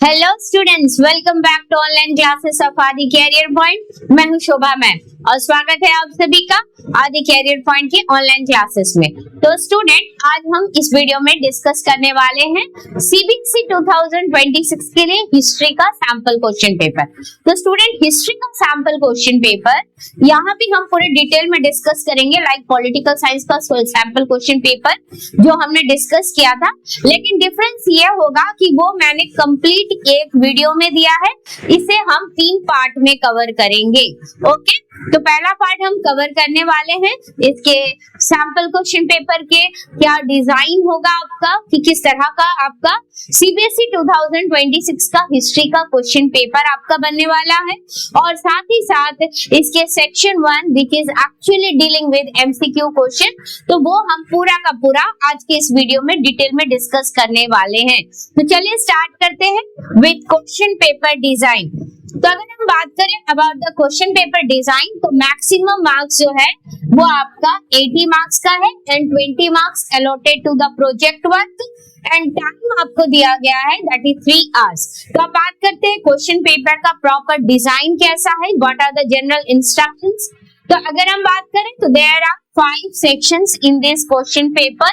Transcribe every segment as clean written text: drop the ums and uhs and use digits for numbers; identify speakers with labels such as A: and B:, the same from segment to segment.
A: Hello students, welcome back to online classes of Aadi career point. मैं हूं शोभा ma'am और स्वागत है आप सभी का आदि कैरियर पॉइंट की ऑनलाइन क्लासेस में। तो स्टूडेंट, आज हम इस वीडियो में डिस्कस करने वाले हैं सीबीएसई 2026 के लिए हिस्ट्री का सैंपल क्वेश्चन पेपर। तो स्टूडेंट, हिस्ट्री का सैंपल क्वेश्चन पेपर यहाँ भी हम पूरे डिटेल में डिस्कस करेंगे, लाइक पॉलिटिकल साइंस का सैंपल क्वेश्चन पेपर जो हमने डिस्कस किया था। लेकिन डिफरेंस ये होगा कि वो मैंने कंप्लीट एक वीडियो में दिया है, इसे हम 3 पार्ट में कवर करेंगे। ओके, तो पहला पार्ट हम कवर करने वाले हैं इसके सैंपल क्वेश्चन पेपर के क्या डिजाइन होगा आपका, कि किस तरह का आपका सीबीएसई 2026 का हिस्ट्री का क्वेश्चन पेपर आपका बनने वाला है, और साथ ही साथ इसके section 1 which is actually dealing with MCQ question, तो वो हम पूरा का पूरा आज के इस वीडियो में डिटेल में डिस्कस करने वाले हैं। तो चलिए स्टार्ट करते हैं विद क्वेश्चन पेपर डिजाइन। तो अगर हम बात करें about the question paper design, तो मैक्सिमम मार्क्स जो है वो आपका 80 मार्क्स का है and 20 marks allotted to the project work and time आपको दिया गया है दैट इज 3 आवर्स। तो अब बात करते हैं क्वेश्चन पेपर का प्रॉपर डिजाइन कैसा है, what are the general instructions. तो अगर हम बात करें तो there are 5 sections in this question paper,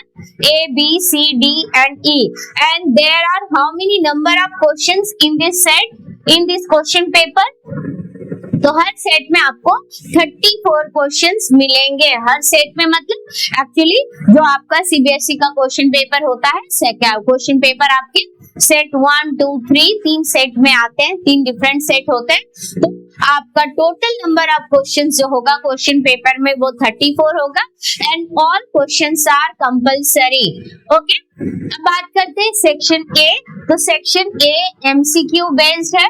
A: A, B, C, D and E, and there are how many number of questions in this set, in this question paper? तो हर set में आपको 34 questions मिलेंगे। हर सेट में मतलब actually जो आपका CBSE का question paper होता है, क्वेश्चन पेपर आपके सेट 1, 2, 3 3 सेट में आते हैं, 3 डिफरेंट सेट होते हैं। तो आपका टोटल नंबर ऑफ क्वेश्चंस जो होगा क्वेश्चन पेपर में वो 34 होगा and all questions are compulsory. Okay, अब बात करते हैं सेक्शन ए। तो सेक्शन ए एमसीक्यू बेस्ड है,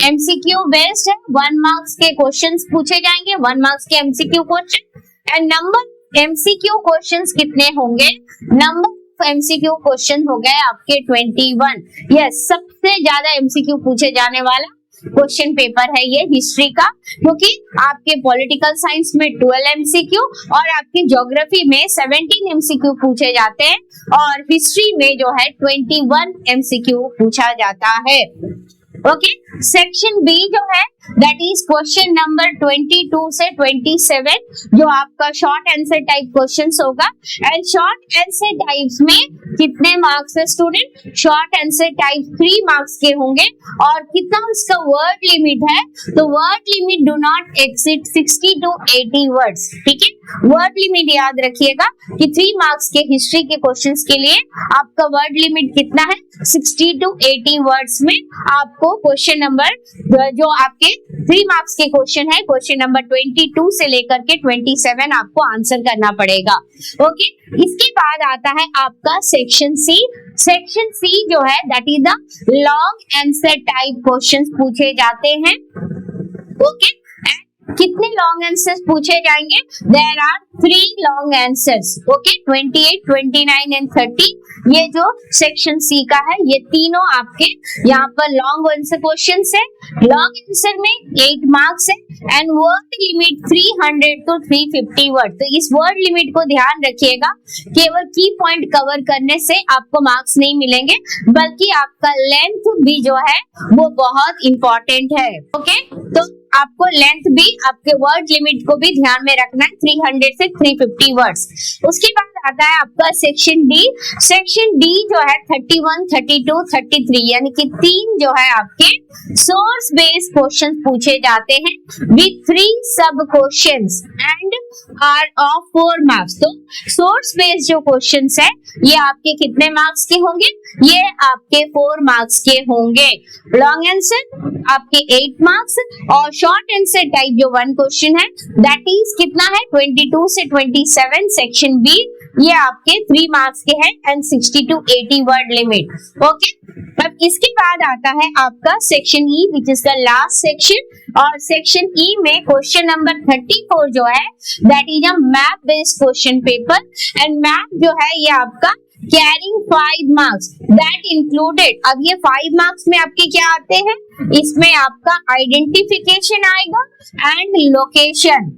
A: एमसीक्यू बेस्ड है। 1 मार्क्स के क्वेश्चंस पूछे जाएंगे, 1 मार्क्स के MCQ question and number MCQ questions कितने होंगे? नंबर एमसीक्यू क्वेश्चन हो गए आपके 21। यस, सबसे ज्यादा एमसीक्यू पूछे जाने वाला क्वेश्चन पेपर है ये हिस्ट्री का, क्योंकि आपके पॉलिटिकल साइंस में 12 एमसीक्यू और आपकी ज्योग्राफी में 17 एमसीक्यू पूछे जाते हैं और हिस्ट्री में जो है 21 एमसीक्यू पूछा जाता है। ओके, सेक्शन बी जो है दैट इज क्वेश्चन नंबर 22 से 27 जो आपका शॉर्ट आंसर टाइप क्वेश्चंस होगा। एंड शॉर्ट आंसर टाइप्स में कितने मार्क्स है student? Short answer type 3 marks के होंगे और कितना उसका वर्ड लिमिट है? तो word limit do not exceed 60 to 80 words. ठीक है, वर्ड लिमिट याद रखिएगा कि 3 मार्क्स के हिस्ट्री के क्वेश्चंस के लिए आपका वर्ड लिमिट कितना है? 60 to 80 वर्ड्स में आपको क्वेश्चन नंबर जो आपके 3 मार्क्स के क्वेश्चन है, क्वेश्चन नंबर 22 से लेकर के 27 आपको आंसर करना पड़ेगा। ओके, इसके बाद आता है आपका सेक्शन सी। सेक्शन सी जो है that is the long answer type questions पूछे जाते हैं। ओके, कितने लॉन्ग आंसर्स पूछे जाएंगे? There are 3 long answers. Okay, 28, 29 and 30 ये जो सेक्शन सी का है ये तीनों आपके यहाँ पर लॉन्ग आंसर क्वेश्चंस है। लॉन्ग आंसर में 8 मार्क्स है and word limit 300 to 350 word. तो इस वर्ड लिमिट को ध्यान रखिएगा, केवल की पॉइंट कवर करने से आपको मार्क्स नहीं मिलेंगे, बल्कि आपका लेंथ भी जो है वो बहुत इंपॉर्टेंट है। ओके, तो आपको लेंथ भी, आपके वर्ड लिमिट को भी ध्यान में रखना है, 300 से 350 वर्ड्स। उसके बाद आता है आपका सेक्शन डी। सेक्शन डी जो है 31, 32, 33 यानी कि 3 जो है आपके सोर्स बेस्ड क्वेश्चन पूछे जाते हैं with 3 sub questions and are of 4 marks. तो सोर्स बेस्ड जो क्वेश्चंस है ये आपके कितने मार्क्स के होंगे? ये आपके 4 मार्क्स के होंगे। लॉन्ग आंसर आपके 8 मार्क्स और शॉर्ट आंसर टाइप जो 1 क्वेश्चन है दैट इज कितना है? 22 से 27 सेक्शन बी, ये आपके 3 मार्क्स के हैं and 60 to 80 word limit. Okay, अब इसके बाद आता है आपका section E which is the last section, और सेक्शन ई में क्वेश्चन नंबर 34 जो है that is a map based question paper and map जो है ये आपका कैरिंग 5 मार्क्स दैट इंक्लूडेड। अब ये 5 मार्क्स में आपके क्या आते हैं? इसमें आपका आइडेंटिफिकेशन आएगा and location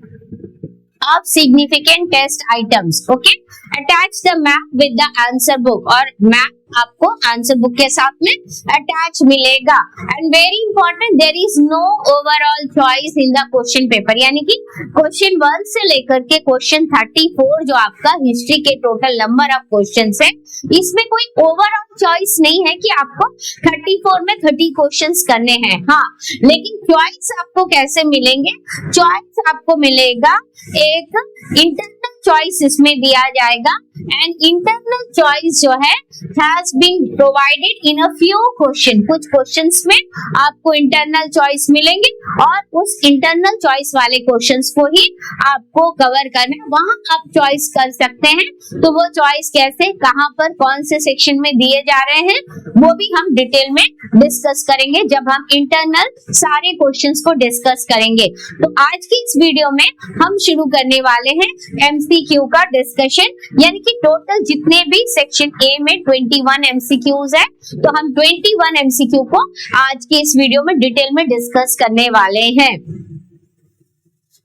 A: of significant test items. Okay, attach the map with the answer book और मैप आपको आंसर बुक के साथ में अटैच मिलेगा। And very important, there is no overall choice in the question paper, यानी कि question 1 से लेकर के क्वेश्चन 34 जो आपका हिस्ट्री के टोटल नंबर ऑफ क्वेश्चंस है, इसमें कोई ओवरऑल चॉइस नहीं है कि आपको 34 में 30 क्वेश्चंस करने हैं। हाँ, लेकिन चॉइस आपको कैसे मिलेंगे? चॉइस आपको मिलेगा एक इंटरनल चॉइस इसमें दिया जाएगा, एंड इंटरनल चॉइस जो है has been provided in a few question. कुछ क्वेश्चंस में आपको इंटरनल चॉइस मिलेंगे और उस इंटरनल चॉइस वाले क्वेश्चंस को ही आपको कवर करना है, वहां आप चॉइस कर सकते हैं। तो वो चॉइस कैसे, कहां पर, कौन से सेक्शन में दिए जा रहे हैं, वो भी हम डिटेल में डिस्कस करेंगे जब हम इंटरनल सारे क्वेश्चंस को डिस्कस करेंगे। तो आज की इस वीडियो में हम शुरू करने वाले हैं एमसीक्यू का डिस्कशन, यानी कि टोटल जितने भी सेक्शन ए में 21 एमसीक्यूज है, तो हम 21 एमसीक्यू को आज की इस वीडियो में डिटेल में डिस्कस करने वाले हैं।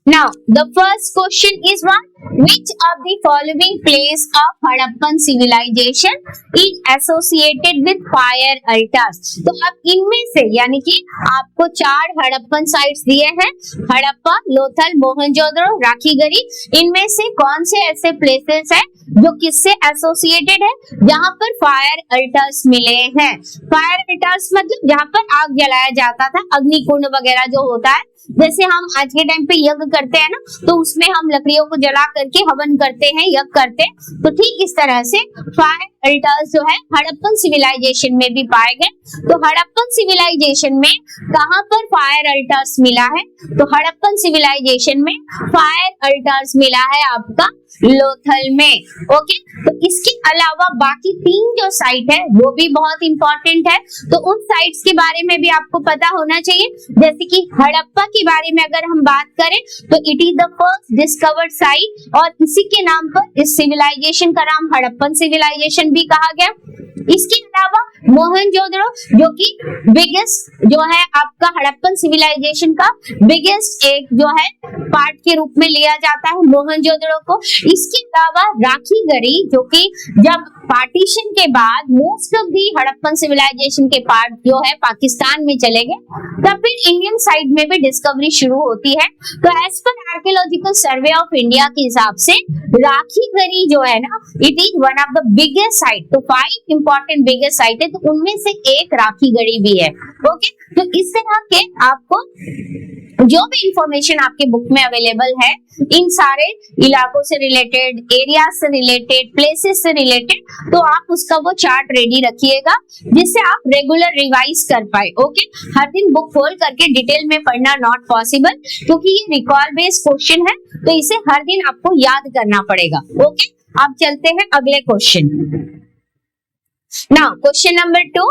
A: Now, the first question is what? Which of the following place of Harappan civilization is associated with fire altars? तो अब इनमें से, यानी कि आपको 4 हड़प्पन साइट्स दिए हैं, हड़प्पा, लोथल, मोहनजोदड़ो, राखीगढ़ी। इनमें से कौन से ऐसे प्लेसेस है जो किससे एसोसिएटेड है, जहां पर फायर अल्टर्स मिले हैं? फायर अल्टर्स मतलब जहां पर आग जलाया जाता था, अग्निकुंड वगैरह जो होता है, जैसे हम आज के टाइम पे यज्ञ करते हैं ना, तो उसमें हम लकड़ियों को जला करके हवन करते हैं, यज्ञ करते हैं। तो ठीक इस तरह से फायर अल्टर्स जो है हड़प्पन सिविलाइजेशन में भी पाए गए। तो हड़प्पन सिविलाइजेशन में कहां पर फायर अल्टर्स मिला है? तो हड़प्पन सिविलाइजेशन में फायर अल्टर्स मिला है आपका लोथल में। ओके, तो इसके अलावा बाकी 3 जो साइट है वो भी बहुत इंपॉर्टेंट है, तो उन साइट्स के बारे में भी आपको पता होना चाहिए। जैसे कि हड़प्पा के बारे में अगर हम बात करें तो it is the first discovered site, और इसी के नाम पर इस सिविलाइजेशन का नाम हड़प्पन सिविलाइजेशन भी कहा गया। इसके अलावा मोहनजोदड़ो, जो कि बिगेस्ट जो है आपका हड़प्पन सिविलाइजेशन का बिगेस्ट एक जो है पार्ट के रूप में लिया जाता है मोहनजोदड़ो को। इसके अलावा राखीगढ़ी, जो कि जब पार्टीशन के बाद most of the Harappan civilisation के पार्ट जो है पाकिस्तान में चले गए, तब फिर इंडियन साइड में भी डिस्कवरी शुरू होती है। तो as per archaeological survey of India के हिसाब से राखीगढ़ी जो है ना, it is one of the biggest site. तो 5 इंपॉर्टेंट बिगेस्ट साइट है, तो उनमें से एक राखीगढ़ी भी है। ओके, तो इस तरह के आपको जो भी इंफॉर्मेशन आपके बुक में अवेलेबल है, इन सारे इलाकों से रिलेटेड, एरिया से रिलेटेड, प्लेसेस से रिलेटेड, तो आप उसका वो चार्ट रेडी रखिएगा जिससे आप रेगुलर रिवाइज कर पाए। ओके, हर दिन बुक खोल करके डिटेल में पढ़ना नॉट पॉसिबल, क्योंकि ये रिकॉल बेस्ड क्वेश्चन है, तो इसे हर दिन आपको याद करना पड़ेगा। ओके, आप चलते हैं अगले question. Now question number 2,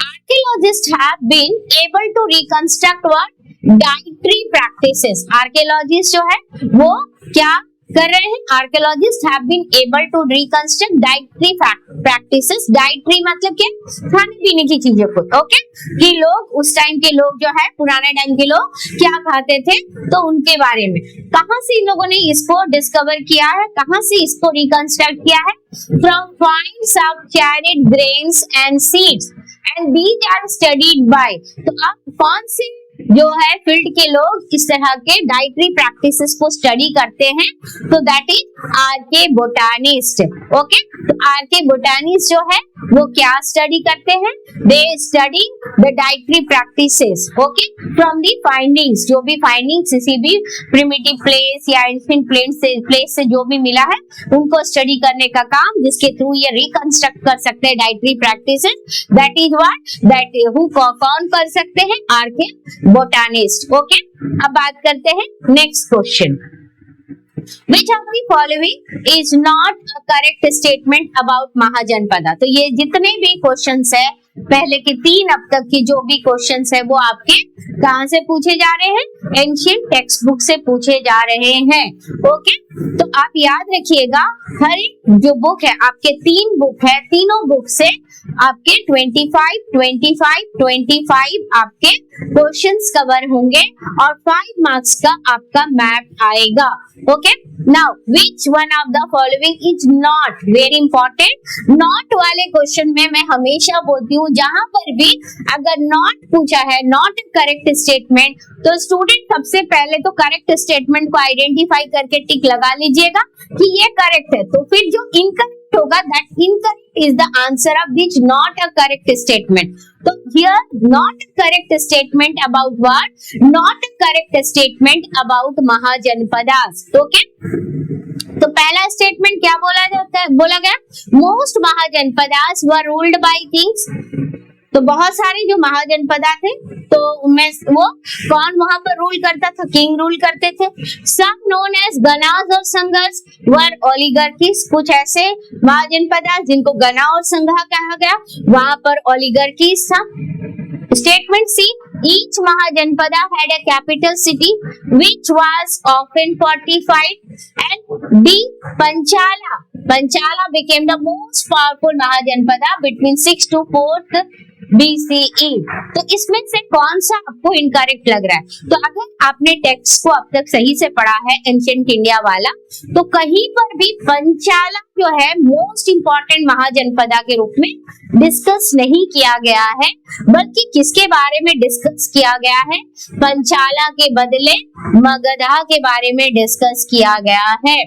A: archaeologists have been able to reconstruct what? Dietary practices. Archaeologist जो है वो क्या कर रहे हैं? Archaeologist have been able to reconstruct dietary practices. Dietary मतलब क्या? खाने पीने की चीजों को। ओके, कि लोग उस टाइम के लोग जो है, पुराने टाइम के लोग क्या खाते थे, तो उनके बारे में कहां से इन लोगों ने इसको डिस्कवर किया है, कहां से इसको रिकंस्ट्रक्ट किया है? From finds of charred grains and seeds and these are studied by. तो आप कौन से जो है फील्ड के लोग इस तरह के डाइटरी प्रैक्टिसेस को स्टडी करते हैं? तो दैट इज आर्के बोटानिस्ट। ओके, तो आर्के बोटानिस्ट जो है वो क्या स्टडी करते हैं? They study the dietary practices. Okay, from the findings, जो भी फाइंडिंग्स किसी भी प्रिमिटिव प्लेस या एंशिएंट प्लेस से जो भी मिला है, उनको स्टडी करने का काम, जिसके थ्रू ये रिकंस्ट्रक्ट कर सकते हैं dietary practices. That is what, that who कौन कर सकते हैं? आर्के बोटानिस्ट। ओके, अब बात करते हैं next question. Which of the following is not a correct statement about Mahajanapada? तो ये जितने भी क्वेश्चंस है, पहले के 3 अब तक की जो भी क्वेश्चंस है, वो आपके कहां से पूछे जा रहे हैं? एंशिएंट टेक्स्ट बुक से पूछे जा रहे हैं। ओके, तो आप याद रखिएगा, हर एक जो बुक है आपके 3 बुक है, तीनों बुक से आपके 25, 25, 25 आपके क्वेश्चंस कवर होंगे और 5 मार्क्स का आपका मैप आएगा। Okay, now which one of the following is not, very important, not वाले क्वेश्चन में मैं हमेशा बोलती हूँ जहां पर भी अगर नॉट पूछा है, नॉट करेक्ट स्टेटमेंट, तो स्टूडेंट सबसे पहले तो करेक्ट स्टेटमेंट को आइडेंटिफाई करके टिक लगा लीजिएगा कि ये करेक्ट है, तो फिर जो इनकरेक्ट होगा that incorrect is the answer of this not a correct statement. तो here not correct statement about what, not correct statement about Mahajanapadas. Okay, तो पहला स्टेटमेंट क्या बोला जाता है, बोला गया most Mahajanapadas were ruled by kings. तो बहुत सारे जो महाजनपदा थे तो उनमें वो कौन वहां पर रूल करता था, किंग रूल करते थे। सम नोन एज गणास और संघर्ष वर ओलिगार्कीज, कुछ ऐसे महाजनपदा जिनको गणा और संघा कहा गया, वहां पर ओलिगार्कीज था। Statement C, each Mahajanpada had a capital city which was often fortified, and D, Panchala. Panchala became the most powerful Mahajanpada between 6th to 4th BCE। तो इसमें से कौन सा आपको इनकरेक्ट लग रहा है? तो अगर आपने टेक्स्ट को अब तक सही से पढ़ा है एंशिएंट इंडिया वाला, तो कहीं पर भी पंचाला जो है मोस्ट इंपॉर्टेंट महाजनपदा के रूप में डिस्कस नहीं किया गया है, बल्कि किसके बारे में डिस्कस किया गया है? पंचाला के बदले मगधा के बारे में डिस्कस किया गया है।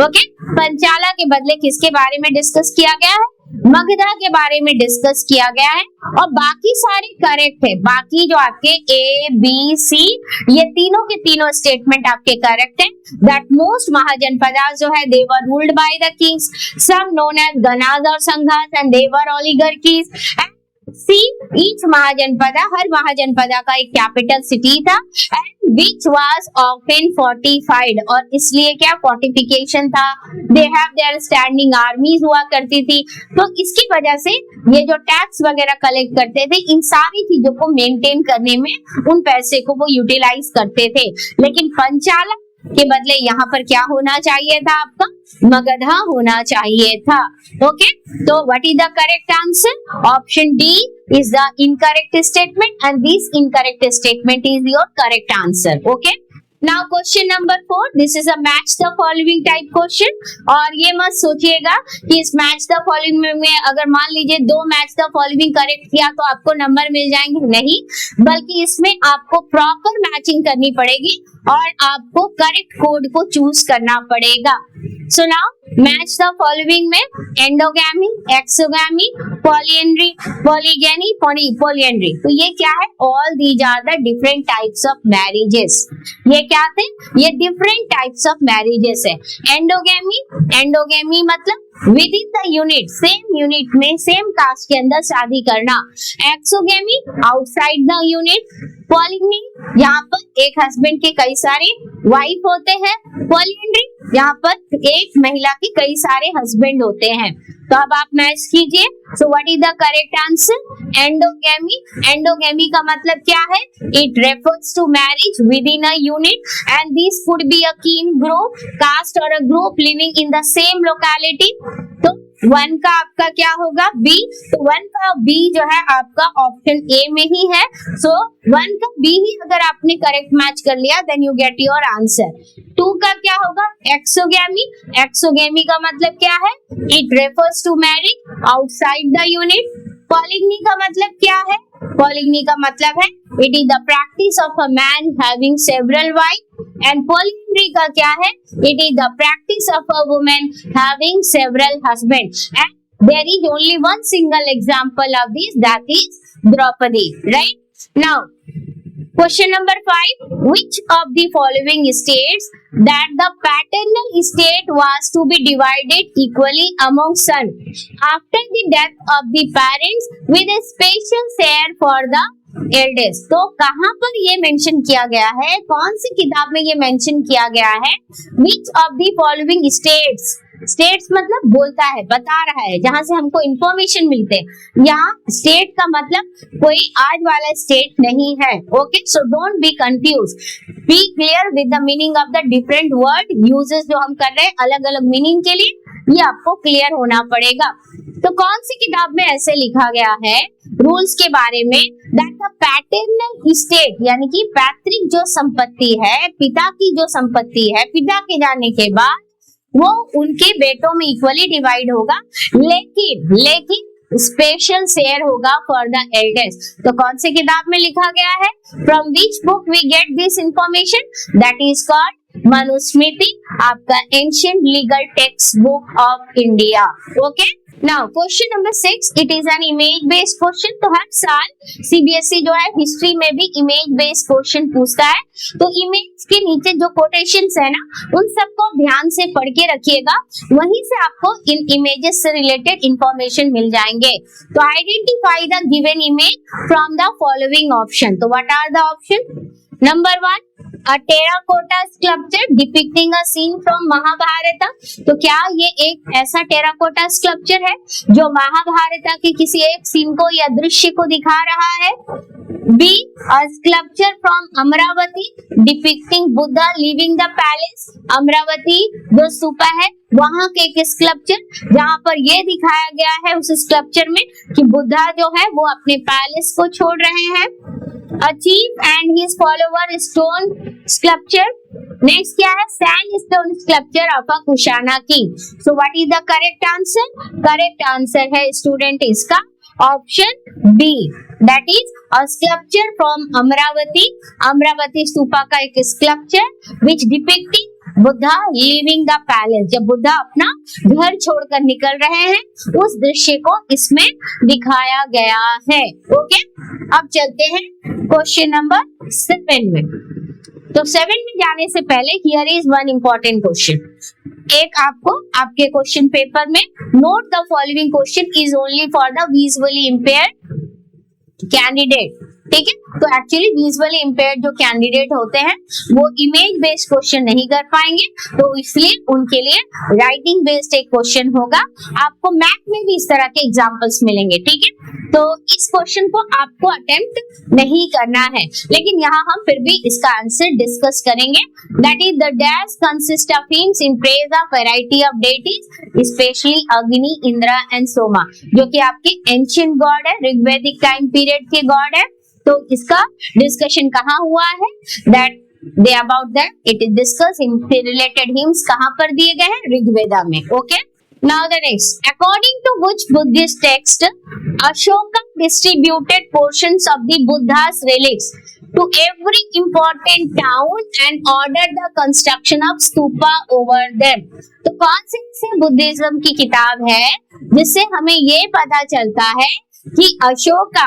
A: ओके, पंचाला के बदले किसके बारे में डिस्कस किया गया है? मगधा के बारे में डिस्कस किया गया है, और बाकी सारे करेक्ट है। बाकी जो आपके ए बी सी ये तीनों के तीनों स्टेटमेंट आपके करेक्ट हैं। दैट मोस्ट महाजनपदा जो है they were ruled by the kings, some known as ganas और sanghas, and they were ओलिगार्कीज। C, each Mahajanapada, हर महाजनपदा का एक कैपिटल सिटी था, and which was often fortified, और इसलिए क्या फोर्टिफिकेशन था, दे हैव देयर स्टैंडिंग आर्मीज हुआ करती थी। तो इसकी वजह से ये जो टैक्स वगैरह कलेक्ट करते थे, इन सारी चीजों को मेंटेन करने में उन पैसे को वो यूटिलाइज करते थे। लेकिन पंचाला के बदले यहाँ पर क्या होना चाहिए था? आपका मगधा होना चाहिए था। ओके, तो what is the correct answer? Option D is the incorrect statement, and this incorrect statement is your correct answer. Okay, now question number 4, this is a match the following type question. और ये मत सोचिएगा कि इस match the following में अगर मान लीजिए 2 मैच द फॉलोइंग करेक्ट किया तो आपको नंबर मिल जाएंगे, नहीं, बल्कि इसमें आपको प्रॉपर मैचिंग करनी पड़ेगी और आपको करेक्ट कोड को चूज करना पड़ेगा। So now match the following में endogamy, exogamy, polyandry, polygyny, polyandry, तो ये क्या है? All these are the different types of marriages. ये क्या थे? ये डिफरेंट टाइप्स ऑफ मैरिजेस है। एंडोगैमी, एंडोगैमी मतलब within the unit, same unit में सेम कास्ट के अंदर शादी करना। Exogamy outside the unit. Polygamy यहाँ पर एक हस्बैंड के कई सारे वाइफ होते हैं। पॉलीएंड्री यहाँ पर एक महिला के कई सारे हस्बैंड होते हैं। तो अब आप मैच कीजिए। So what is the correct answer? Endogamy. Endogamy का मतलब क्या है? It refers to marriage within a unit, and this could be a kin group, caste और a group living in the same locality। तो 1 का आपका क्या होगा? बी। तो 1 का बी जो है आपका ऑप्शन ए में ही है। सो 1 का बी ही अगर आपने करेक्ट मैच कर लिया then you get your answer. 2 का क्या होगा? एक्सोगैमी। एक्सोगैमी का मतलब क्या है? It refers to marriage outside the unit. Polygamy का मतलब क्या है? पॉलीगैमी का मतलब है it is the practice of a man having several wife. And polyandry का क्या है? It is the practice of a woman having several husband. And there is only one single example of this, that is Draupadi, right? Now question number 5, which of the following states that the paternal estate was to be divided equally among sons after the death of the parents with a special share for the eldest? तो कहाँ पर ये mention किया गया है? कौन सी किताब में ये मेंशन किया गया है? which of the following states, states मतलब बोलता है, बता रहा है, जहां से हमको इंफॉर्मेशन मिलते हैं। यहाँ स्टेट का मतलब कोई आज वाला स्टेट नहीं है। Okay, so don't be confuse, be clear with the meaning of the different word uses जो हम कर रहे हैं अलग अलग मीनिंग के लिए, ये आपको क्लियर होना पड़ेगा। तो कौन सी किताब में ऐसे लिखा गया है रूल्स के बारे में, दैट द पैटर्नल एस्टेट यानी कि पैतृक जो संपत्ति है, पिता की जो संपत्ति है, पिता के जाने के बाद वो उनके बेटों में इक्वली डिवाइड होगा, लेकिन स्पेशल शेयर होगा फॉर द एल्डेस्ट। तो कौन सी किताब में लिखा गया है? From which book we get this information? That is called Manusmriti, आपका ancient legal text book of India. Okay, now question number 6, it is an image based question. तो हर साल सीबीएसई जो है हिस्ट्री में भी इमेज बेस्ड क्वेश्चन पूछता है। तो इमेज के नीचे जो कोटेशंस है ना, उन सबको ध्यान से पढ़ के रखिएगा, वहीं से आपको इन इमेजेस से रिलेटेड इंफॉर्मेशन मिल जाएंगे। तो identify the given image from the following option. तो what are the option? Number 1, a terracotta sculpture depicting a scene from Mahabharata. तो क्या ये एक ऐसा टेराकोटा स्कल्पचर है जो महाभारत के किसी एक सीन को या दृश्य को दिखा रहा है? B, a sculpture from Amravati depicting Buddha leaving the palace। Amravati जो स्तूपा है वहां के एक स्कल्पचर जहां पर ये दिखाया गया है उस स्कल्पचर में कि बुद्धा जो है वो अपने पैलेस को छोड़ रहे हैं। A chief and his follower stone sculpture। Next क्या है? sandstone sculpture of a Kushana king। So what is the correct answer? Correct answer है स्टूडेंट इसका option B, that is a sculpture from Amaravati stupa का एक sculpture which depicting Buddha living the palace, जब बुद्धा अपना घर छोड़कर निकल रहे हैं उस दृश्य को इसमें दिखाया गया है। ओके, अब चलते हैं क्वेश्चन नंबर 7 में। तो 7 में जाने से पहले here is one important question. एक आपको आपके क्वेश्चन पेपर में note the following question is only for the visually impaired candidate. ठीक है, तो एक्चुअली विजुअली इंपेयर्ड जो कैंडिडेट होते हैं वो इमेज बेस्ड क्वेश्चन नहीं कर पाएंगे, तो इसलिए उनके लिए राइटिंग बेस्ड एक क्वेश्चन होगा। आपको मैथ में भी इस तरह के एग्जांपल्स मिलेंगे। ठीक है, तो इस क्वेश्चन को आपको अटेम्प्ट नहीं करना है, लेकिन यहाँ हम फिर भी इसका आंसर डिस्कस करेंगे। That is the dash consist of hymns in praise of variety of deities specially अग्नि, इंद्र एंड सोमा, जो कि आपके एंशिएंट गॉड है, ऋग्वैदिक टाइम पीरियड के गॉड है। तो इसका डिस्कशन कहाँ हुआ है? That they about that it is discuss in related hymns कहाँ पर दिए गए हैं? ऋग्वेदा में। Okay, now the next, according to which Buddhist text Ashoka distributed portions of the Buddha's relics to every important town and ordered the construction of stupa over them। तो कौन से Buddhism की किताब है जिससे हमें ये पता चलता है कि अशोका,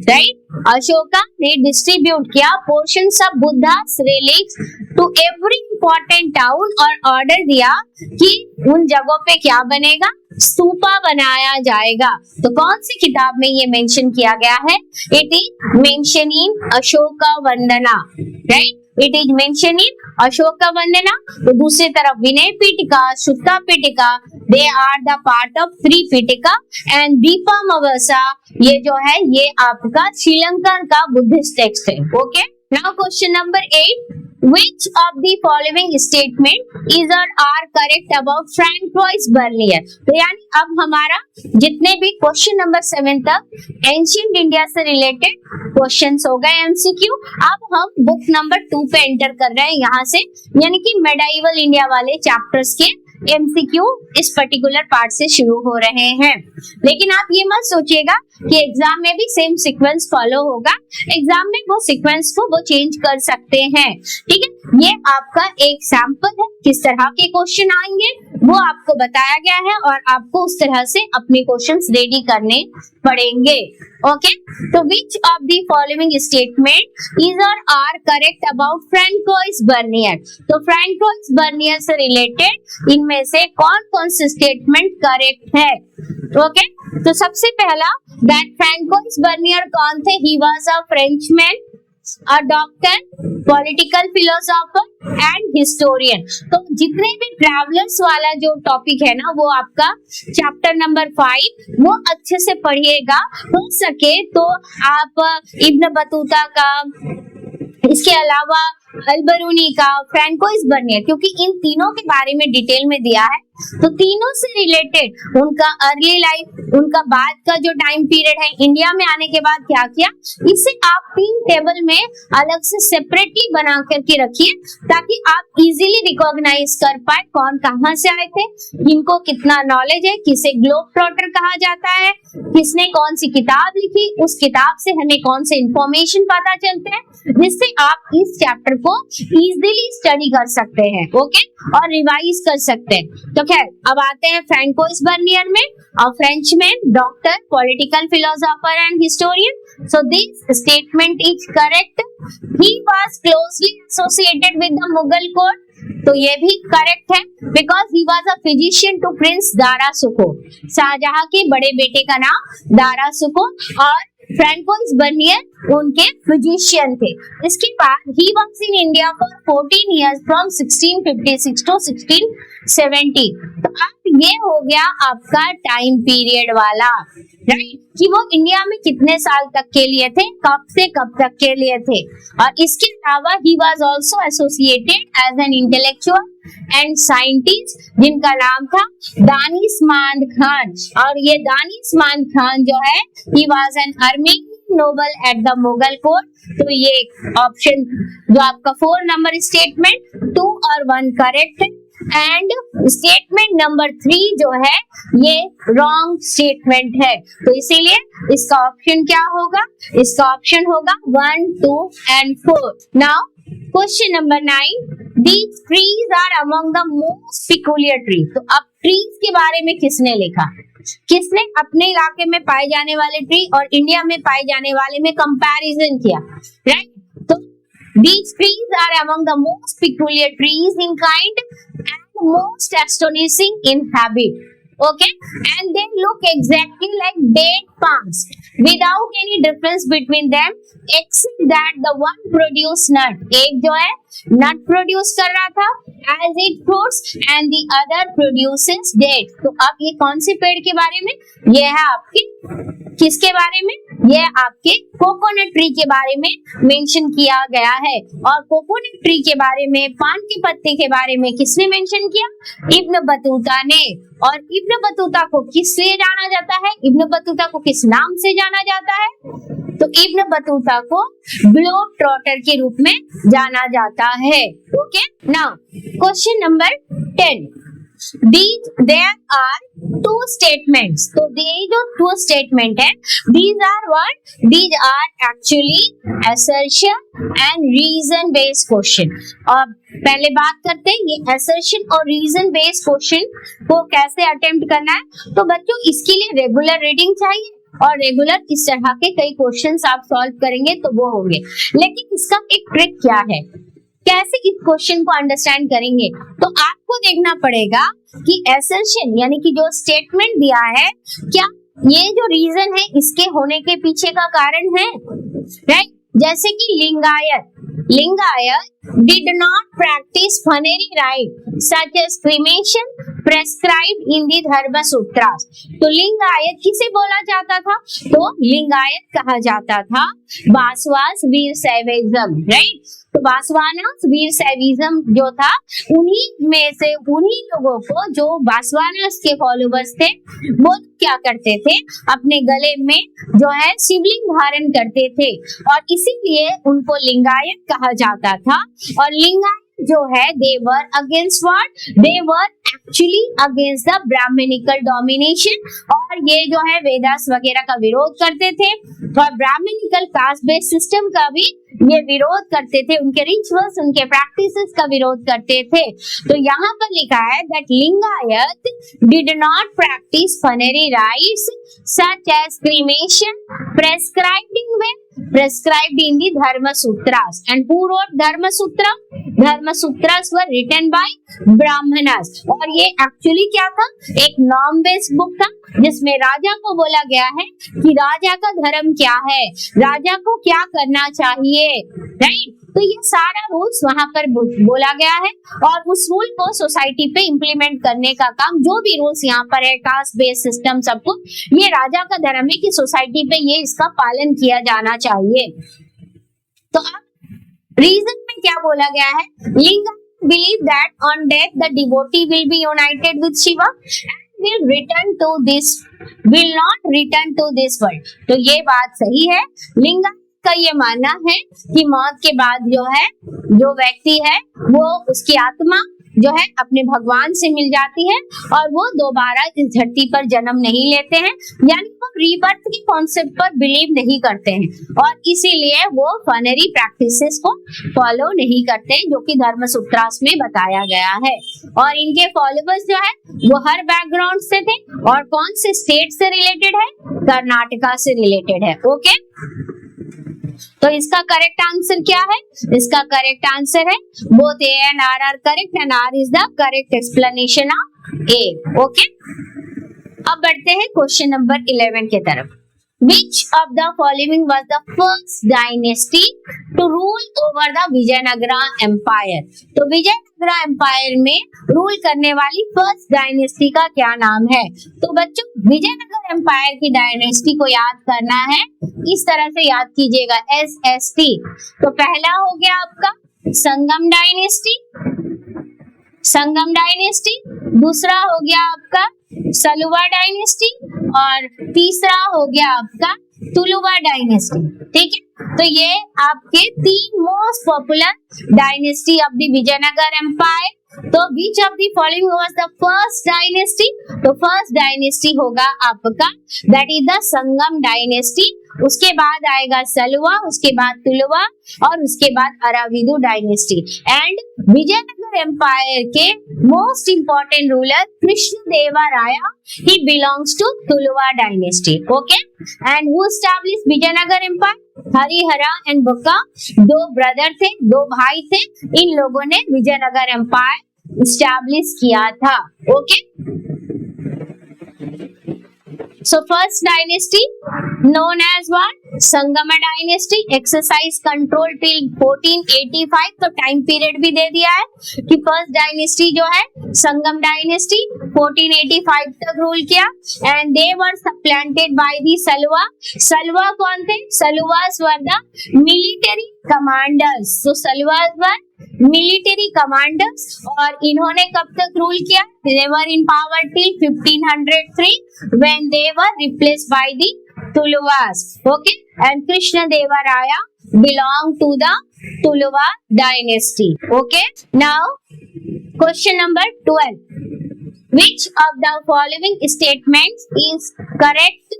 A: राइट, अशोका ने डिस्ट्रीब्यूट किया portions of Buddha's relics to every important town और ऑर्डर दिया कि उन जगहों पे क्या बनेगा? स्तूपा बनाया जाएगा। तो कौन सी किताब में ये मेंशन किया गया है? It is mention in Ashoka Vandana, right, it is mention in Ashoka Vandana. तो दूसरी तरफ Vinaya Pitaka, Sutta Pitaka, they are the part of Tripitaka and Dipavamsa, ये जो है ये आपका श्रीलंका का बुद्धिस्ट टेक्स्ट है। Okay, now question number 8, which of the following statement is or are correct about Francois Bernier? तो यानी अब हमारा जितने भी क्वेश्चन नंबर 7 तक एंशिएंट इंडिया से रिलेटेड क्वेश्चंस हो गए एमसीक्यू। अब हम बुक नंबर 2 पे एंटर कर रहे हैं यहाँ से, यानी कि मेडाइवल इंडिया वाले चैप्टर्स के एमसीक्यू इस पर्टिकुलर पार्ट से शुरू हो रहे हैं। लेकिन आप ये मत सोचिएगा कि एग्जाम में भी सेम सीक्वेंस फॉलो होगा, एग्जाम में वो सीक्वेंस को वो चेंज कर सकते हैं। ठीक है, ये आपका एक सैंपल है, किस तरह के क्वेश्चन आएंगे वो आपको बताया गया है और आपको उस तरह से अपने क्वेश्चंस रेडी करने पड़ेंगे। ओके, तो which of the following statement is और are correct about Francois Bernier? तो फ्रैंकोइस बर्नियर से रिलेटेड इनमें से कौन कौन से स्टेटमेंट करेक्ट है? ओके, तो सबसे पहला, दैट फ्रैंकोइस बर्नियर कौन थे? He was a Frenchman, a doctor, political philosopher and historian। तो जितने भी ट्रैवलर्स वाला जो टॉपिक है ना वो आपका चैप्टर नंबर 5 वो अच्छे से पढ़िएगा। हो सके तो आप इब्न बतूता का, इसके अलावा अल-बरूनी का, फ्रैंकोइस बर्नियर, क्योंकि इन तीनों के बारे में डिटेल में दिया है तो तीनों से रिलेटेड उनका अर्ली लाइफ, उनका बाद का जो टाइम पीरियड है, इंडिया में आने के बाद क्या किया, इसे आप 3 टेबल में अलग से सेपरेटली बना करके रखिए ताकि आप इजीली रिकॉग्नाइज कर पाए कौन कहां से आए थे, किनको कितना नॉलेज है, किसे ग्लोब ट्रॉटर कहा जाता है, किसने कौन सी किताब लिखी, उस किताब से हमें कौन से इंफॉर्मेशन पता चलते हैं, जिससे आप इस चैप्टर को इजीली स्टडी कर सकते हैं, ओके, और रिवाइज कर सकते हैं। तो खैर अब आते हैं फ्रैंकोइस बर्नियर में, a Frenchman, doctor, political philosopher and historian. So this statement is correct. He was closely associated with the Mughal court. तो ये भी करेक्ट है because he was a physician to prince Dara Shukoh, Shahjahan के बड़े बेटे का नाम दारा सुको, और फ्रैंकोइस बर्नियर उनके फिजिशियन थे। इसके बाद he was in India for 14 years from 1656 to 1670। तो अब ये हो गया आपका टाइम पीरियड वाला, राइट, कि वो इंडिया में कितने साल तक के लिए थे, कब से कब तक के लिए थे। और इसके अलावा he was also associated as an intellectual and scientist जिनका नाम था दानिशमंद खान। और ये दानिशमंद खान जो है he was an Armenian noble at the Mughal court. तो ये ऑप्शन जो आपका 4 नंबर स्टेटमेंट 2 और 1 करेक्ट है, एंड स्टेटमेंट नंबर 3 जो है ये रॉन्ग स्टेटमेंट है। तो इसीलिए इसका ऑप्शन क्या होगा, इसका ऑप्शन होगा 1, 2 and 4। Now question number 9, these trees are among the most peculiar trees। तो अब ट्रीज के बारे में किसने लिखा, किसने अपने इलाके में पाए जाने वाले ट्री और इंडिया में पाए जाने वाले में कंपैरिजन किया, राइट। तो these trees are among the most peculiar trees in kind and most astonishing in habit, okay, and they look exactly like date palms without any difference between them except that the one produce nut, एक जो है नट produce कर रहा था as it fruits and the other produces dates। तो अब ये कौन से पेड़ के बारे में, ये है आपके किसके बारे में, ये आपके कोकोनट ट्री के बारे में मेंशन किया गया है। और कोकोनट ट्री के बारे में, पान के पत्ते के बारे में किसने मेंशन किया, इब्न बतूता ने। और इब्न बतूता को किस लिए जाना जाता है, इब्न बतूता को किस नाम से जाना जाता है, तो इब्न बतूता को ग्लोब ट्रॉटर के रूप में जाना जाता है, okay. Now question number 10, there are 2 statements। तो ये जो 2 statement है, these are what, these are actually assertion and reason based question। और पहले बात करते हैं ये assertion और reason based question को कैसे अटेम्प्ट करना है। तो बच्चों इसके लिए रेगुलर रीडिंग चाहिए और रेगुलर इस तरह के कई क्वेश्चंस आप सॉल्व करेंगे तो वो होंगे। लेकिन इसका एक ट्रिक क्या है, कैसे इस क्वेश्चन को अंडरस्टैंड करेंगे, तो आपको देखना पड़ेगा कि असर्शन यानी कि जो स्टेटमेंट दिया है, क्या ये जो रीजन है इसके होने के पीछे का कारण है, राइट। जैसे कि Lingayat did not practice funerary rite such as cremation prescribed in the Dharma Sutras। तो लिंगायत किसे बोला जाता था, तो लिंगायत कहा जाता था बासवास वीर शैविज्म, राइट। तो बासवानास वीर शैविज्म जो था उन्हीं में से उन्हीं लोगों को जो बासवानास के फॉलोवर्स थे वो क्या करते थे, अपने गले में जो है शिवलिंग धारण करते थे और इसीलिए उनको लिंगायत कहा जाता था। और लिंगायत जो है they were against what, they were actually against the Brahmanical domination. और ये जो है वेदास वगैरह का विरोध करते थे और ब्राह्मणिकल कास्ट बेस्ड सिस्टम का भी ये विरोध करते थे, उनके रिचुअल्स उनके प्रैक्टिसेस का विरोध करते थे। तो यहाँ पर लिखा है that Lingayat did not practice funerary rites such as cremation prescribed in the Dharma Sutras। And who wrote Dharma Sutra? Dharma Sutras were written by Brahmanas। और ये एक्चुअली क्या था, एक नॉर्म बेस्ड बुक था जिसमें राजा को बोला गया है कि राजा का धर्म क्या है, राजा को क्या करना चाहिए, राइट। तो ये सारा रूल्स वहां पर बोला गया है और उस रूल को सोसाइटी पे इम्प्लीमेंट करने का काम, जो भी रूल्स यहाँ पर है कास्ट बेस्ड सिस्टम सब कुछ, ये राजा का धर्म है कि सोसाइटी पे ये इसका पालन किया जाना चाहिए। तो अब रीजन में क्या बोला गया है, Lingayat believe that on death the devotee will be united with Shiva and will not return to this world. तो ये बात सही है। लिंगायत का ये मानना है कि मौत के बाद जो है, जो व्यक्ति है वो उसकी आत्मा जो है अपने भगवान से मिल जाती है और वो दोबारा इस धरती पर जन्म नहीं लेते हैं, यानी वो रीबर्थ के कॉन्सेप्ट पर बिलीव नहीं करते हैं और इसीलिए वो फनेरी प्रैक्टिसेस को फॉलो नहीं करते, जो कि धर्म सूत्रास में बताया गया है। और इनके फॉलोवर्स जो है वो हर बैकग्राउंड से थे और कौन से स्टेट से रिलेटेड है, कर्नाटका से रिलेटेड है। ओके, तो इसका करेक्ट आंसर क्या है? इसका करेक्ट आंसर है both A and R R correct and R is the correct explanation of A. Okay, अब बढ़ते हैं क्वेश्चन नंबर 11 के तरफ। Which of the following was the first dynasty to rule over the Vijayanagara empire? तो Vijayanagara empire में rule करने वाली first dynasty का क्या नाम है? तो बच्चों, विजयनगर एम्पायर की डायनेस्टी को याद करना है, इस तरह से याद कीजिएगा, SST। तो पहला हो गया आपका संगम डायनेस्टी, संगम डायनेस्टी, दूसरा हो गया आपका सलुवा डायनेस्टी और तीसरा हो गया आपका तुलुवा डायनेस्टी। ठीक है, तो ये आपके 3 most popular dynasty of the Vijayanagara empire. तो which of the following was the first dynasty? तो फर्स्ट डायनेस्टी होगा आपका that is the Sangama dynasty, उसके बाद आएगा सलुवा, उसके बाद तुलुवा और उसके बाद Aravidu dynasty. And Vijayanagara empire के most important ruler Krishnadevaraya, he belongs to Tuluva dynasty. Okay, and who established Vijayanagara empire? Harihara and Bukka, 2 brother थे, 2 भाई थे, इन लोगों ने विजयनगर एम्पायर एस्टैब्लिश किया था। Okay, so first dynasty known as what? Sangam dynasty, exercise control till 1485। तो time period भी दे दिया है कि फर्स्ट डायनेस्टी जो है संगम डायनेस्टी 1485 तक रूल किया and they were सप्लांटेड by the सलवा। सलवा कौन थे? सलवास वर द मिलिट्री कमांडर्स। तो सलवास वर मिलिट्री कमांडर्स और इन्होंने कब तक रूल किया? they were in power till 1503 when they were replaced by the Tuluvas. Okay, and Krishna Deva Raya belong to the Tuluva dynasty. Okay, now question number 12. Which of the following statements is correct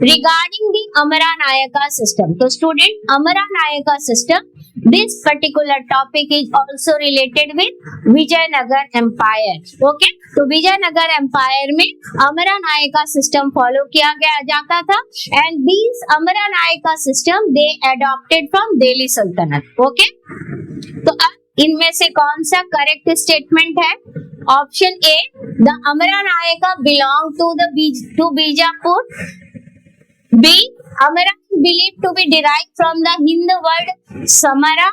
A: regarding the Amaranayaka system? तो student, Amaranayaka system, this particular topic is also related with Vijayanagar empire. Okay, तो Vijayanagar empire में अमरानायका system follow किया गया जाता था and this Amaranayaka system they adopted from Delhi सल्तनत। Okay, तो अब इनमें से कौन सा करेक्ट स्टेटमेंट है? Option A, the Amaranayaka belong to Bijapur. B, Amara is believed to be derived from the Hindu word Samara.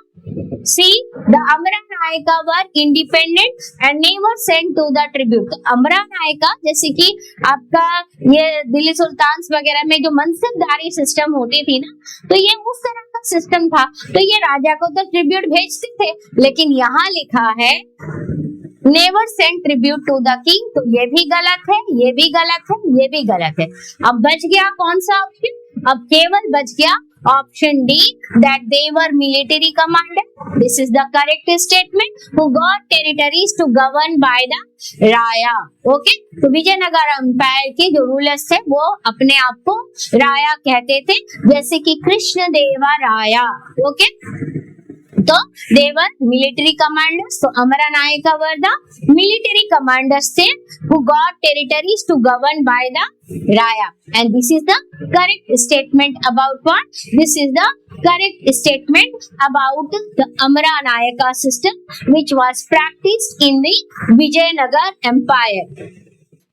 A: C, the Amara Nayaka were independent and never sent to the tribute. तो अमरा नायका, जैसे कि आपका ये दिल्ली सुल्तान वगैरह में जो मनसबदारी system होती थी ना, तो ये उस तरह का सिस्टम था। तो ये राजा को तो ट्रिब्यूट भेजते थे, लेकिन यहाँ लिखा है never send tribute to the king. तो ये भी गलत है, ये भी गलत है, ये भी गलत है। अब बच गया कौन सा ऑप्शन? अब केवल बच गया option D, that they were military commander. This is the correct statement, who got territories to govern by the Raya. Okay, तो विजयनगर एम्पायर के जो रूलर्स थे वो अपने आप को राया कहते थे, जैसे कि कृष्णदेवा राया। ओके, तो देवर मिलिट्री कमांडर्स। तो अमरानायका वर द मिलिट्री कमांडर्स थे who got territories to govern by the Raya, and this is the correct statement about what? This is the correct statement about the Amaranayaka system which was practiced in the Vijayanagar Empire.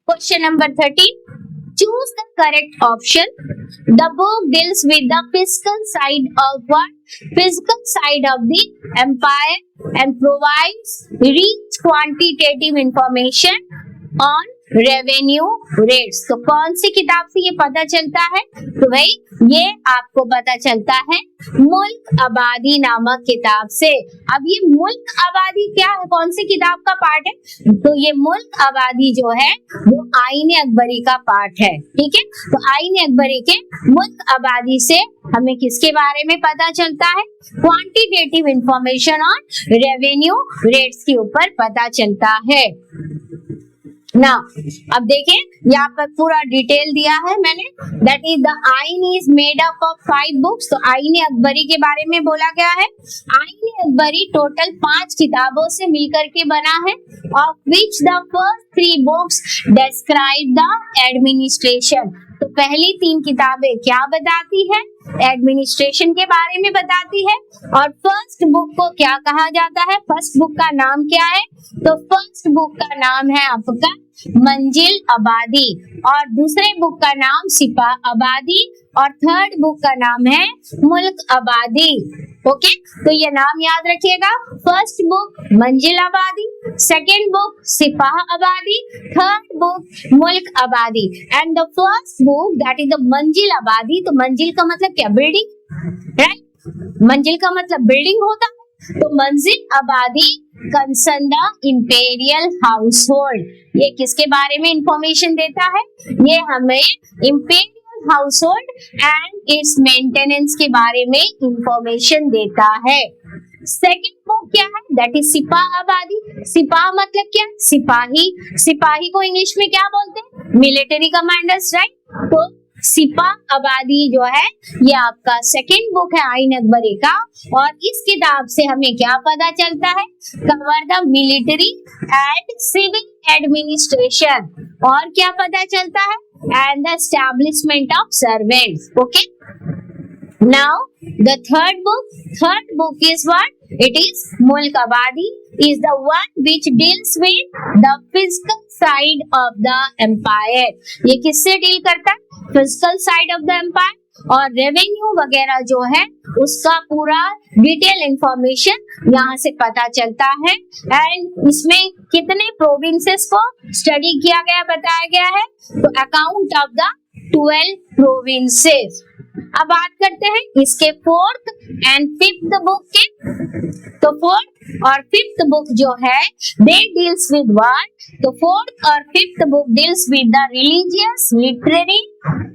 A: Question number 13. Choose the correct option. The book deals with the fiscal side of what? Physical side of the empire and provides rich quantitative information on revenue rates. तो कौन सी किताब से ये पता चलता है? तो भाई ये आपको पता चलता है मुल्क आबादी नामक किताब से। अब ये मुल्क आबादी क्या है, कौन सी किताब का पार्ट है? तो ये मुल्क आबादी जो है वो आईन अकबरी का पार्ट है। ठीक है, तो आईन अकबरी के मुल्क आबादी से हमें किसके बारे में पता चलता है? Quantitative information on revenue rates के ऊपर पता चलता है ना। अब देखें यहाँ पर पूरा डिटेल दिया है मैंने, दैट इज द आइन is made up of 5 books. तो आईन अकबरी के बारे में बोला गया है। आईन अकबरी टोटल 5 किताबों से मिलकर के बना है, of which the first 3 books describe the administration. तो पहली 3 किताबें क्या बताती है? एडमिनिस्ट्रेशन के बारे में बताती है। और फर्स्ट बुक को क्या कहा जाता है? फर्स्ट बुक का नाम क्या है? तो फर्स्ट बुक का नाम है आपका मंजिल आबादी, और दूसरे बुक का नाम सिपा आबादी, और थर्ड बुक का नाम है मुल्क आबादी। ओके, तो ये नाम याद रखिएगा। फर्स्ट बुक मंजिल आबादी, सेकेंड बुक सिपाह आबादी, थर्ड बुक मुल्क आबादी, and the first book that is the मंजिल आबादी। तो मंजिल का मतलब क्या? Building, right? मंजिल का मतलब बिल्डिंग होता है। तो मंजिल आबादी कंसर्न द इंपीरियल हाउसहोल्ड, ये किसके बारे में इंफॉर्मेशन देता है? ये हमें imperial household and it's maintenance के बारे में इंफॉर्मेशन देता है। सेकेंड बुक क्या है? दैट इज सिपाह आबादी। सिपाह मतलब क्या? सिपाही। सिपाही को इंग्लिश में क्या बोलते हैं? Military commanders, right? तो सिपाह आबादी जो है ये आपका सेकेंड बुक है आईन अकबरी का, और इस किताब से हमें क्या पता चलता है? Cover the military and civil administration, और क्या पता चलता है? And the establishment of servants. Okay, now the third book is what? It is Mulk Abadi is the one which deals with the physical side of the empire. ये किससे deal करता है? Physical side of the empire, और revenue वगैरह जो है उसका पूरा डिटेल इंफॉर्मेशन यहाँ से पता चलता है। एंड इसमें कितने प्रोविंसेस को स्टडी किया गया, बताया गया है? तो अकाउंट ऑफ द 12 प्रोविंसेस। अब बात करते हैं इसके 4th एंड 5th बुक के। तो 4th और 5th बुक जो है दे डील्स विद व्हाट? तो 4th और 5th book deals with the religious, literary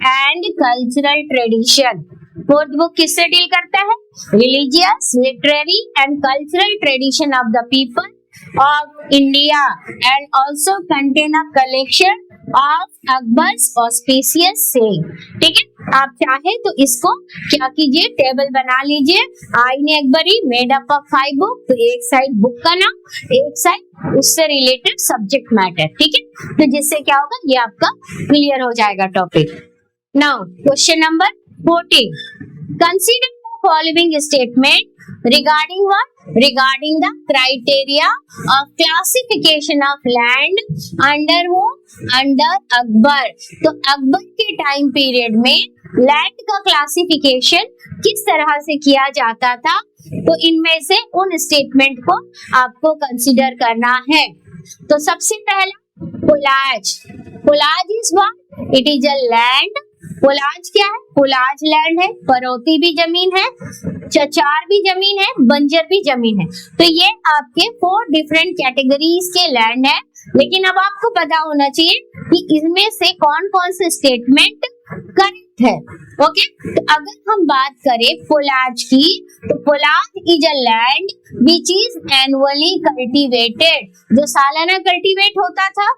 A: and cultural tradition. 4th book किससे डील करता है? Religious, literary and cultural tradition of the people of India, and also contain a collection of Akbar's auspicious saying। ठीक है, आप चाहे तो इसको क्या कीजिए? टेबल बना लीजिए। आईन Akbari made up of 5 book, तो एक साइड बुक का नाम, एक साइड उससे रिलेटेड सब्जेक्ट मैटर। ठीक है, तो जिससे क्या होगा? ये आपका क्लियर हो जाएगा topic. Now question number 14, consider the following statement regarding what? Regarding the criteria of classification of land under whom? Under Akbar. तो अकबर के टाइम पीरियड में लैंड का क्लासिफिकेशन किस तरह से किया जाता था? तो इनमें से उन स्टेटमेंट को आपको कंसीडर करना है। तो सबसे पहला polaj. Polaj is what? It is a land. Polaj क्या है? पुलाज लैंड है, परौती भी जमीन है, चचार भी जमीन है, बंजर भी जमीन है। तो ये आपके 4 डिफरेंट कैटेगरीज के लैंड है। लेकिन अब आपको पता होना चाहिए कि इनमें से कौन कौन से स्टेटमेंट करेक्ट है। ओके, तो अगर हम बात करें पुलाज की, तो polaj is a land which is annually cultivated, जो सालाना कल्टिवेट होता था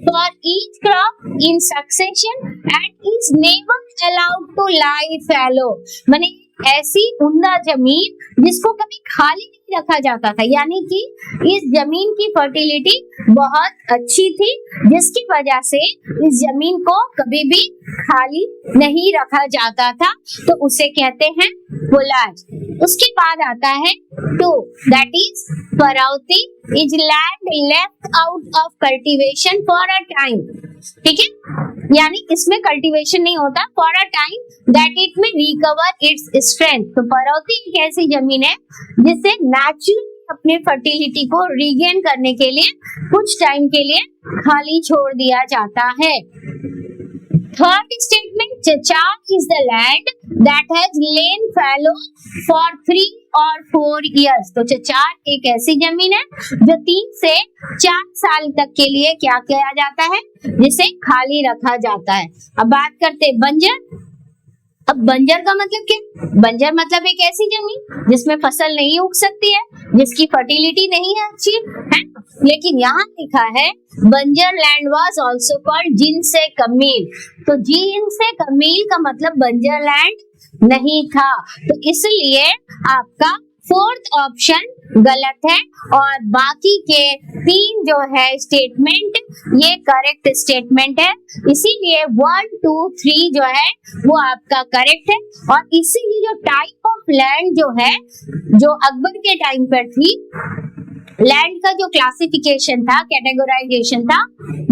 A: for each crop in succession and is never allowed to lie fallow. माने ऐसी उम्दा जमीन जिसको कभी खाली नहीं रखा जाता था, यानी कि इस जमीन की फर्टिलिटी बहुत अच्छी थी, जिसकी वजह से इस जमीन को कभी भी खाली नहीं रखा जाता था। तो उसे कहते हैं पुलाज। उसके बाद आता है two, that is parauti is land left out of cultivation for a time. ठीक है, यानी इसमें कल्टीवेशन नहीं होता for a time that it may recover its strength. तो परौती एक ऐसी जमीन है जिससे नेचुरली अपने फर्टिलिटी को रीगेन करने के लिए कुछ टाइम के लिए खाली छोड़ दिया जाता है। Third statement, chachar is the land that has lain fallow for 3 or 4 years। तो चचार एक ऐसी जमीन है जो 3 से 4 साल तक के लिए क्या किया जाता है, जिसे खाली रखा जाता है। अब बात करते हैं बंजर। अब बंजर का मतलब क्या? बंजर मतलब एक ऐसी जमीन जिसमें फसल नहीं उग सकती है, जिसकी फर्टिलिटी नहीं है अच्छी, है। लेकिन यहाँ लिखा है बंजर लैंड वाज आल्सो कॉल्ड जिनसे कमील। तो जिनसे कमील का मतलब बंजर लैंड नहीं था, तो इसलिए आपका 4th ऑप्शन गलत है और बाकी के 3 जो है स्टेटमेंट ये करेक्ट स्टेटमेंट है। इसीलिए 1, 2, 3 जो है वो आपका करेक्ट है। और इसीलिए जो टाइप ऑफ लैंड जो है, जो अकबर के टाइम पर थी, लैंड का जो क्लासिफिकेशन था, कैटेगराइजेशन था,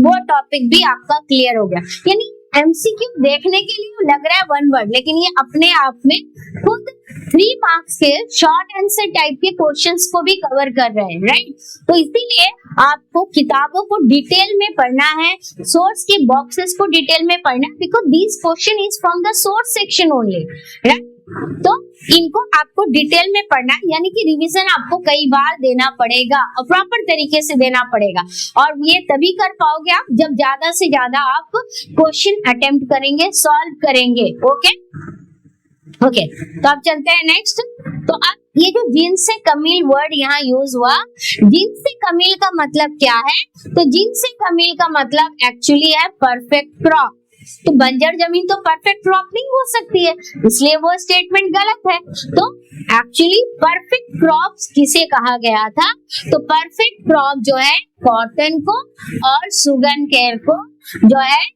A: वो टॉपिक भी आपका क्लियर हो गया। यानी एमसीक्यू देखने के लिए लग रहा है 1 वर्ड, लेकिन ये अपने आप में खुद 3 मार्क्स के शॉर्ट आंसर टाइप के क्वेश्चंस को भी कवर कर रहे हैं, राइट। तो इसीलिए आपको किताबों को डिटेल में पढ़ना है, सोर्स के बॉक्सेस को डिटेल में पढ़ना है, because this question is from the source section only, right. तो इनको आपको डिटेल में पढ़ना है, यानी कि रिवीजन आपको कई बार देना पड़ेगा और प्रॉपर तरीके से देना पड़ेगा। और ये तभी कर पाओगे आप जब ज्यादा से ज्यादा आप क्वेश्चन अटेम्प्ट करेंगे, सॉल्व करेंगे। ओके, तो अब चलते हैं नेक्स्ट। तो अब ये जो जिनसे कमील वर्ड यहाँ यूज हुआ, जिनसे कमील का मतलब क्या है? तो जिनसे कमील का मतलब एक्चुअली है परफेक्ट क्रॉप। तो बंजर जमीन तो परफेक्ट क्रॉप नहीं हो सकती है, इसलिए वो स्टेटमेंट गलत है। तो एक्चुअली परफेक्ट क्रॉप्स किसे कहा गया था? तो परफेक्ट क्रॉप जो है कॉटन को और सुगन केयर को जो है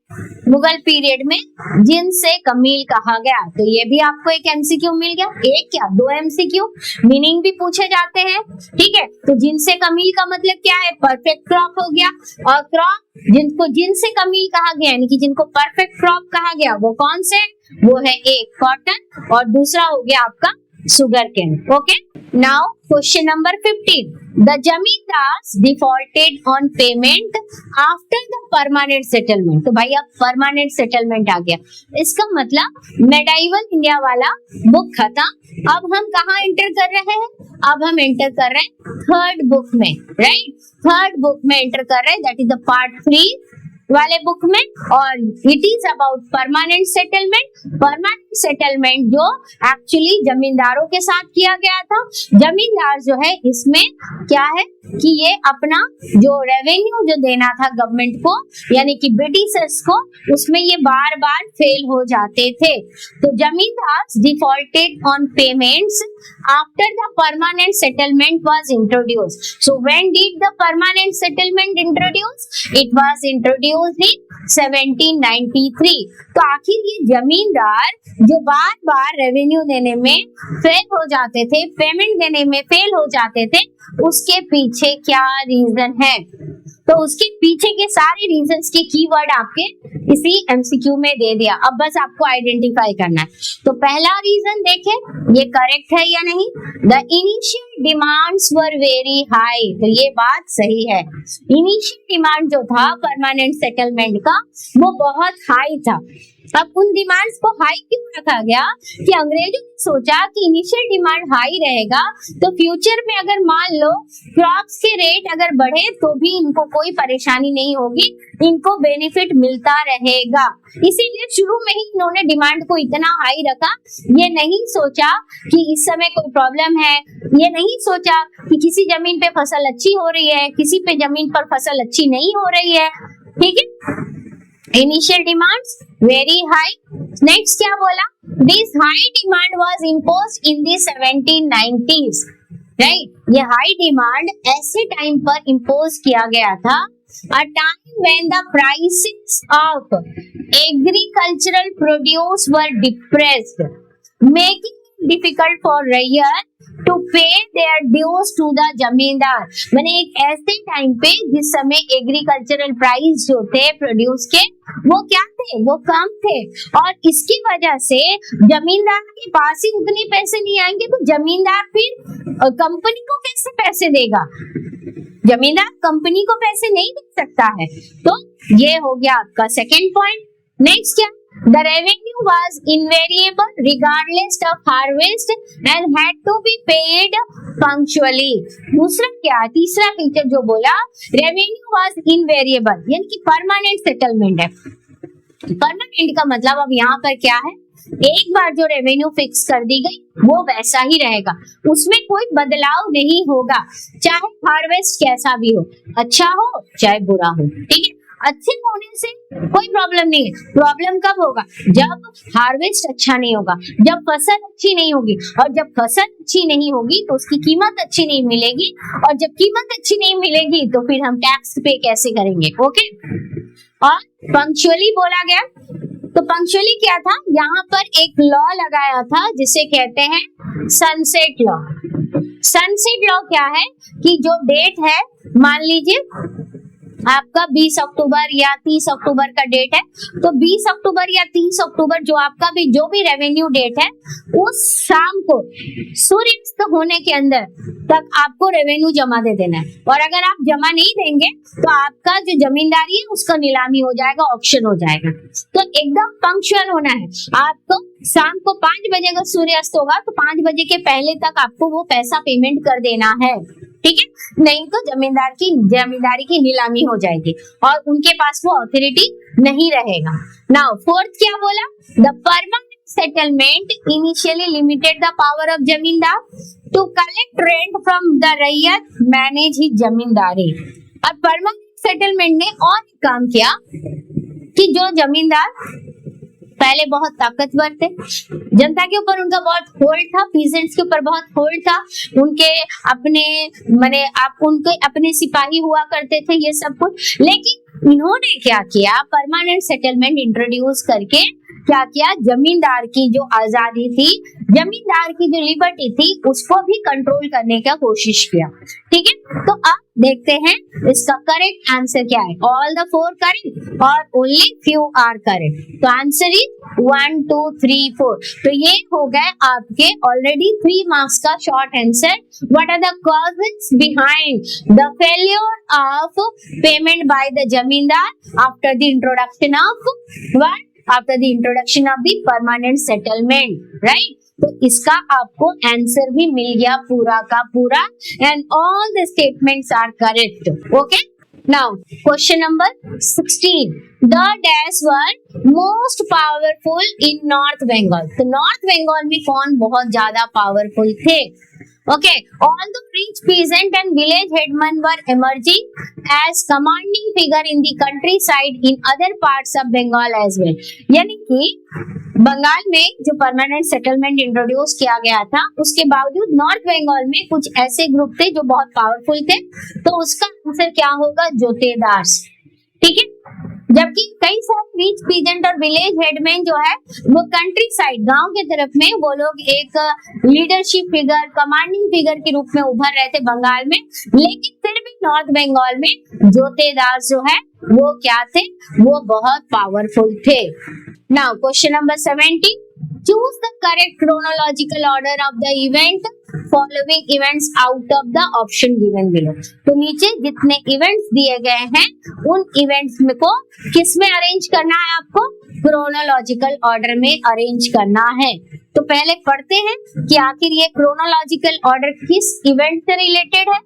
A: मुगल पीरियड में जिनसे कमील कहा गया। तो ये भी आपको एक एमसीक्यू मिल गया, एक क्या 2 एमसीक्यू, मीनिंग भी पूछे जाते हैं, ठीक है। तो जिनसे कमील का मतलब क्या है? परफेक्ट क्रॉप हो गया। और क्रॉप जिनको जिनसे कमील कहा गया, यानी कि जिनको परफेक्ट क्रॉप कहा गया, वो कौन से? वो है एक कॉटन और दूसरा हो गया आपका sugar cane. Okay, now question number 15, the zamindars defaulted on payment after the permanent settlement. तो भाई अब परमानेंट सेटलमेंट आ गया, इसका मतलब मेडाइवल इंडिया वाला बुक खत्म। अब हम कहाँ एंटर कर रहे हैं? अब हम एंटर कर रहे हैं 3rd बुक में, राइट। 3rd बुक में एंटर कर रहे हैं, दैट इज द पार्ट 3 वाले बुक में, और it is about permanent settlement. Permanent settlement जो एक्चुअली जमींदारों के साथ किया गया था। जमींदार जो है इसमें क्या है कि ये अपना जो रेवेन्यू जो देना था गवर्नमेंट को, यानी कि ब्रिटिशर्स को, उसमें ये बार बार फेल हो जाते थे। तो zamindars defaulted on payments after the permanent settlement was introduced. So when did the permanent settlement introduce? It was introduced in 1793। तो आखिर ये जमींदार जो बार बार रेवेन्यू देने में फेल हो जाते थे, पेमेंट देने में फेल हो जाते थे, उसके पीछे क्या रीजन है? तो उसके पीछे के सारे रीजंस के कीवर्ड आपके इसी एमसीक्यू में दे दिया। अब बस आपको आइडेंटिफाई करना है। तो पहला रीजन देखें, ये करेक्ट है या नहीं? The initial demands were very high. तो ये बात सही है, इनिशियल डिमांड जो था परमानेंट सेटलमेंट का वो बहुत हाई था। अब उन डिमांड्स को हाई क्यों रखा गया? कि अंग्रेजों ने सोचा कि इनिशियल डिमांड हाई रहेगा तो फ्यूचर में अगर मान लो क्रॉप्स के रेट अगर बढ़े तो भी इनको कोई परेशानी नहीं होगी, इनको बेनिफिट मिलता रहेगा। इसीलिए शुरू में ही इन्होंने डिमांड को इतना हाई रखा। ये नहीं सोचा कि इस समय कोई प्रॉब्लम है, ये नहीं सोचा कि किसी जमीन पे फसल अच्छी हो रही है, किसी पे जमीन पर फसल अच्छी नहीं हो रही है, ठीक है। Initial demands very high. Next क्या बोला? This high demand was imposed in the 1790s. Right? ये high demand ऐसे टाइम पर impose किया गया था, a time when the prices of agricultural produce were depressed, making it difficult for raiyer to pay their dues to the जमींदार। मैंने एक ऐसे टाइम पे जिस समय एग्रीकल्चरल प्राइस जो थे प्रोड्यूस के वो क्या थे? वो कम थे, और इसकी वजह से जमींदार के पास ही उतने पैसे नहीं आएंगे, तो जमींदार फिर कंपनी को कैसे पैसे देगा? जमींदार कंपनी को पैसे नहीं दे सकता है। तो ये हो गया आपका सेकेंड पॉइंट। नेक्स्ट क्या? The revenue was invariable regardless of harvest and had to be paid punctually. दूसरा क्या, तीसरा फीचर जो बोला, रेवेन्यू was invariable यानी कि परमानेंट सेटलमेंट है। परमानेंट का मतलब अब यहाँ पर क्या है, एक बार जो रेवेन्यू फिक्स कर दी गई वो वैसा ही रहेगा, उसमें कोई बदलाव नहीं होगा, चाहे हार्वेस्ट कैसा भी हो, अच्छा हो चाहे बुरा हो। ठीक है, अच्छे होने से कोई प्रॉब्लम नहीं है। प्रॉब्लम कब होगा, जब हार्वेस्ट अच्छा नहीं होगा, जब फसल अच्छी नहीं होगी, और जब फसल अच्छी नहीं होगी तो उसकी कीमत अच्छी नहीं मिलेगी, और जब कीमत अच्छी नहीं मिलेगी तो फिर हम टैक्स पे कैसे करेंगे। ओके, और पंक्चुअली बोला गया, तो पंक्चुअली क्या था, यहाँ पर एक लॉ लगाया था जिसे कहते हैं सनसेट लॉ। सनसेट लॉ क्या है कि जो डेट है, मान लीजिए आपका 20 अक्टूबर या 30 अक्टूबर का डेट है, तो 20 अक्टूबर या 30 अक्टूबर जो आपका भी जो भी रेवेन्यू डेट है, उस शाम को सूर्यास्त होने के अंदर तक आपको रेवेन्यू जमा दे देना है। और अगर आप जमा नहीं देंगे तो आपका जो जमींदारी है उसका नीलामी हो जाएगा, ऑक्शन हो जाएगा। तो एकदम पंक्चुअल होना है आपको। शाम को 5 बजे अगर सूर्यास्त होगा तो 5 बजे के पहले तक आपको वो पैसा पेमेंट कर देना है। ठीक है, नहीं तो जमींदारी की नीलामी हो जाएगी और उनके पास वो अथॉरिटी नहीं रहेगा। नाउ फोर्थ क्या बोला, the permanent settlement initially limited the power of zamindar to collect rent from the ryot manage he zamindari. और परमानेंट सेटलमेंट ने और काम किया कि जो जमींदार पहले बहुत ताकतवर थे, जनता के ऊपर उनका बहुत होल्ड था, पीजेंट्स के ऊपर बहुत होल्ड था, उनके अपने माने आप उनके अपने सिपाही हुआ करते थे, ये सब कुछ। लेकिन इन्होंने क्या किया, परमानेंट सेटलमेंट इंट्रोड्यूस करके क्या किया, जमींदार की जो आजादी थी, जमींदार की जो लिबर्टी थी, उसको भी कंट्रोल करने का कोशिश किया। ठीक है, तो अब देखते हैं इसका करेक्ट आंसर क्या है। ऑल द 4 करेक्ट और ओनली फ्यू आर करेक्ट। तो आंसर इज 1 2 3 4। तो ये हो गए आपके ऑलरेडी 3 मार्क्स का short answer. What are the causes behind the failure of payment by the zamindar after the introduction of what, after the introduction of the permanent settlement, right. तो इसका आपको आंसर भी मिल गया पूरा का पूरा, and all the statements are correct. Okay, now question number 16, the dash were most powerful in north Bengal. तो north Bengal में कौन बहुत ज्यादा पावरफुल थे। Okay, all the rich peasant and village headmen were emerging as commanding figure in the countryside in other parts of Bengal as well. यानी कि बंगाल में जो परमानेंट सेटलमेंट इंट्रोड्यूस किया गया था, उसके बावजूद नॉर्थ बंगाल में कुछ ऐसे ग्रुप थे जो बहुत पावरफुल थे, तो उसका आंसर क्या होगा, जोतेदार। ठीक है, जबकि कई सारे रिच पीजेंट और विलेज हेडमैन जो है वो कंट्री साइड गांव के तरफ में वो लोग एक लीडरशिप फिगर, कमांडिंग फिगर के रूप में उभर रहे थे बंगाल में। लेकिन फिर भी नॉर्थ बंगाल में जोतेदार जो है वो क्या थे, वो बहुत पावरफुल थे। Now question number 17, choose the correct chronological order of the event following events out of the option given below. तो नीचे जितने इवेंट्स दिए गए हैं उन इवेंट्स में को किस में अरेंज करना है, आपको क्रोनोलॉजिकल ऑर्डर में अरेंज करना है। तो पहले पढ़ते हैं कि आखिर ये क्रोनोलॉजिकल ऑर्डर किस इवेंट से रिलेटेड है।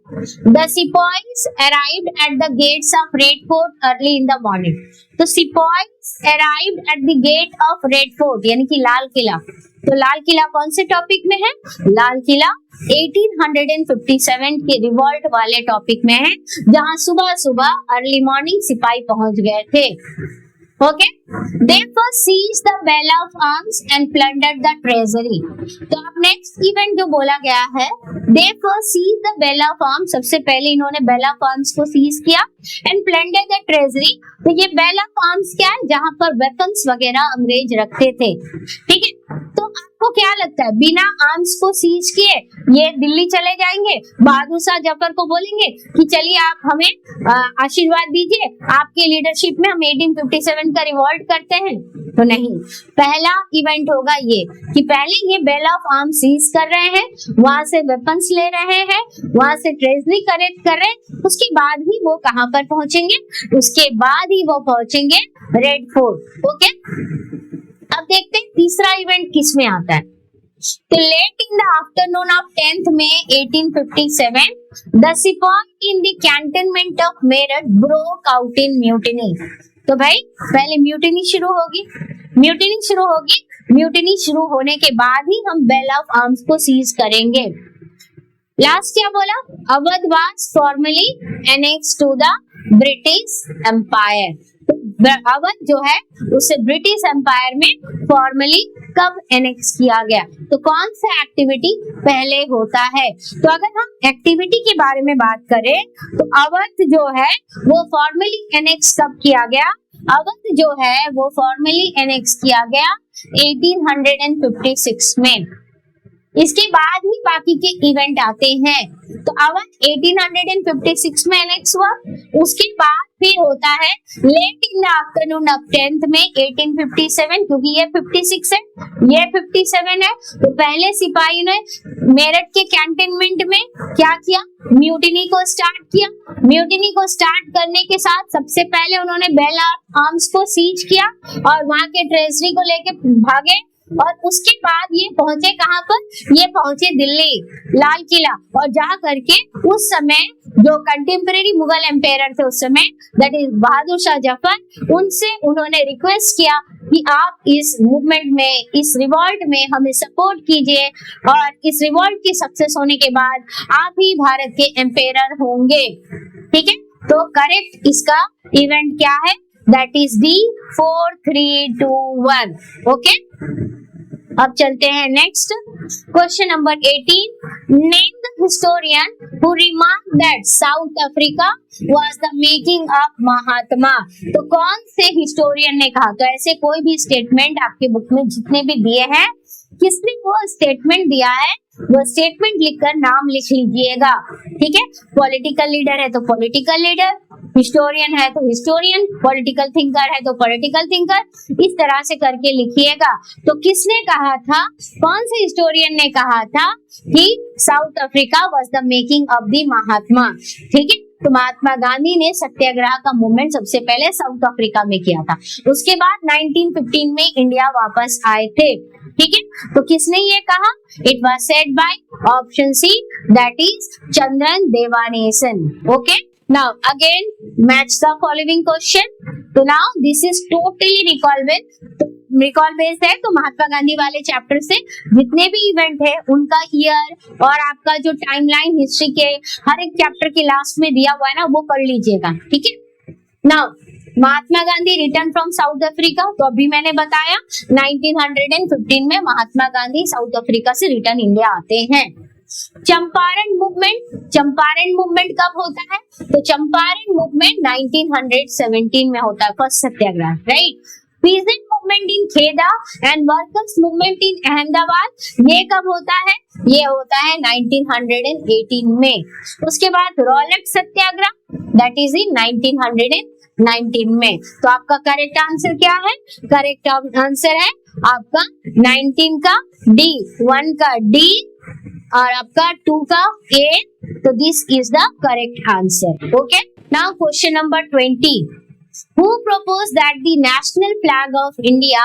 A: The sipahis arrived at the gates of Red Fort early in the morning. तो sipahis arrived at the gate of Red Fort यानी कि लाल किला। तो लाल किला कौन से टॉपिक में है, लाल किला 1857 के रिवॉल्ट वाले टॉपिक में है, जहां सुबह सुबह अर्ली मॉर्निंग सिपाही पहुंच गए थे। Okay, they first seized the bell of arms and plundered the treasury. तो अब नेक्स्ट इवेंट जो बोला गया है, they first seized the bell of arms, सबसे पहले इन्होंने bell of arms को सीज किया, and plundered the treasury। तो ये bell of arms क्या है, जहां पर वेपन्स वगैरह अंग्रेज रखते थे। ठीक है, तो आपको क्या लगता है बिना आर्म्स को सीज किए ये दिल्ली चले जाएंगे, बहादुर शाह जफर को बोलेंगे कि चलिए आप हमें आशीर्वाद दीजिए, आपके लीडरशिप में हम 1857 का रिवॉल्ट करते हैं? तो नहीं, पहला इवेंट होगा ये कि पहले ये बेल ऑफ आर्म्स सीज कर रहे हैं, वहां से वेपन्स ले रहे हैं, वहां से ट्रेजरी कलेक्ट कर रहे हैं, उसके बाद ही वो कहां पर पहुंचेंगे, उसके बाद ही वो पहुंचेंगे रेड फोर्ट। ओके, अब देखते हैं तीसरा इवेंट किस में आता है। तो late in the afternoon of 10th May 1857, the sipahi in the cantonment of Meerut broke out in mutiny। तो भाई पहले म्यूटिनी शुरू होगी, म्यूटिनी शुरू होने के बाद ही हम बेल ऑफ आर्म्स को सीज करेंगे। लास्ट क्या बोला, Awadh was formally annex to the British empire. Awadh जो है उसे ब्रिटिश एम्पायर में फॉर्मली कब एनेक्स किया गया, तो कौन सा एक्टिविटी पहले होता है। तो अगर हम एक्टिविटी के बारे में बात करें तो अवध जो है वो फॉर्मली एनेक्स कब किया गया, अवध जो है वो फॉर्मली एनेक्स किया गया 1856 में। इसके बाद ही बाकी के इवेंट आते हैं। तो अवध 1856 में एनेक्स हुआ, उसके बाद फिर होता है late in the afternoon of 10th May 1857, क्योंकि ये 56 है, ये 57 है। तो पहले सिपाही ने मेरठ के कैंटोनमेंट में क्या किया, म्यूटिनी को स्टार्ट किया। म्यूटिनी को स्टार्ट करने के साथ सबसे पहले उन्होंने बेल ऑफ आर्म्स को सीज किया और वहां के ट्रेजरी को लेके भागे, और उसके बाद ये पहुंचे कहां पर, ये पहुंचे दिल्ली, लाल किला, और जा करके उस समय जो कंटेम्परेरी मुगल एम्पायर थे उस समय, दैट इज बहादुर शाह जफर, उनसे उन्होंने रिक्वेस्ट किया कि आप इस मूवमेंट में, इस रिवॉल्ट में हमें सपोर्ट कीजिए, और इस रिवॉल्ट की सक्सेस होने के बाद आप ही भारत के एम्पायर होंगे। ठीक है, तो करेक्ट इसका इवेंट क्या है, दैट इज दी 4, 3, 2, 1। ओके, अब चलते हैं next question number 18। Name the historian who remarked that South Africa was the making of Mahatma. तो कौन से हिस्टोरियन ने कहा, तो ऐसे कोई भी स्टेटमेंट आपके बुक में जितने भी दिए हैं, किसने वो स्टेटमेंट दिया है, वो स्टेटमेंट लिखकर नाम लिख लीजिएगा। ठीक है, पॉलिटिकल लीडर है तो पॉलिटिकल लीडर, हिस्टोरियन है तो हिस्टोरियन, पॉलिटिकल थिंकर है तो पॉलिटिकल थिंकर, इस तरह से करके लिखिएगा। तो किसने कहा था, कौन से हिस्टोरियन ने कहा था कि South Africa was the making of the Mahatma. ठीक है, तो महात्मा गांधी ने सत्याग्रह का मूवमेंट सबसे पहले साउथ अफ्रीका में किया था, उसके बाद 1915 में इंडिया वापस आए थे। ठीक है, तो किसने ये कहा, it was said by option C, that is Chandran Devanesan. Okay, now again match the following question. तो now this is totally recall based है, तो महात्मा गांधी वाले चैप्टर से जितने भी इवेंट है उनका ईयर और आपका जो टाइमलाइन हिस्ट्री के हर एक चैप्टर के लास्ट में दिया हुआ है ना, वो पढ़ लीजिएगा। ठीक है, now Mahatma Gandhi return from south Africa, तो अभी मैंने बताया 1915 में महात्मा गांधी साउथ अफ्रीका से रिटर्न इंडिया आते हैं। चंपारण मूवमेंट कब होता है, तो चंपारण मूवमेंट 1917 में होता है, first satyagraha, right. Peasant movement in Kheda and workers movement in Ahmedabad, ये कब होता है, ये होता है 1918 में। उसके बाद Rowlatt Satyagraha, that is in 1919 में। तो आपका करेक्ट आंसर क्या है, करेक्ट आंसर है आपका 19 का डी, 1 का डी और आपका 2 का ए। तो this is the correct answer. Okay, now question number 20। Who proposed that the national flag of India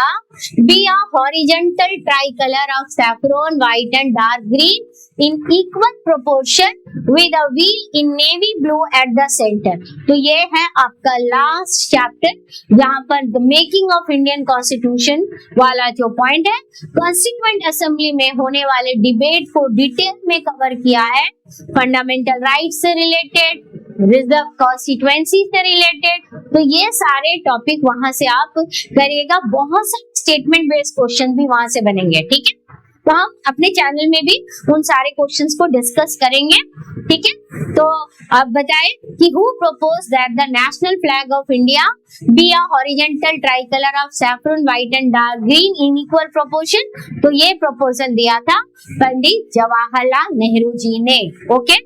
A: be a horizontal tricolor of saffron, white and dark green in equal proportion with a wheel in navy blue at the center। तो ये है आपका last chapter, जहाँ पर the making of Indian constitution वाला जो point है, constituent assembly में होने वाले डिबेट को डिटेल में कवर किया है, फंडामेंटल राइट्स से रिलेटेड, रिजर्व कॉन्स्टिट्यूएंसी से रिलेटेड। तो ये सारे टॉपिक वहां से आप करिएगा, बहुत सारे स्टेटमेंट बेस्ड क्वेश्चन भी वहां से बनेंगे। ठीक है, तो हम अपने चैनल में भी उन सारे क्वेश्चंस को डिस्कस करेंगे। ठीक है, तो अब बताएं कि who propose that the national flag of India be a horizontal tricolour of saffron, white and dark green in equal proportion. तो ये प्रपोजल दिया था पंडित जवाहरलाल नेहरू जी ने। Okay,